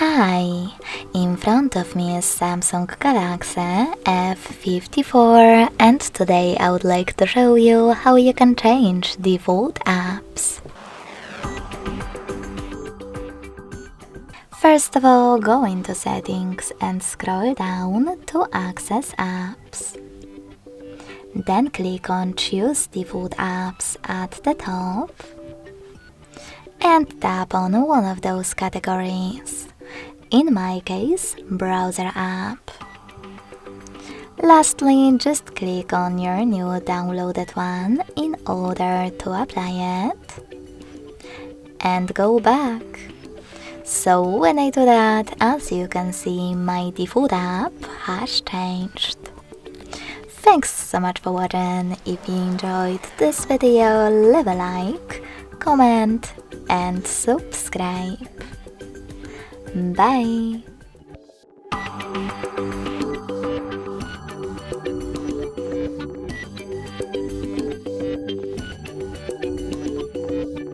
Hi, in front of me is Samsung Galaxy F54 and today I would like to show you how you can change default apps. First of all, go into settings and scroll down to access apps. Then click on choose default apps at the top and tap on one of those categories. In my case, browser app. Lastly, just click on your new downloaded one in order to apply it and go back. So when I do that, as you can see, my default app has changed. Thanks so much for watching. If you enjoyed this video, leave a like, comment and subscribe. Bye!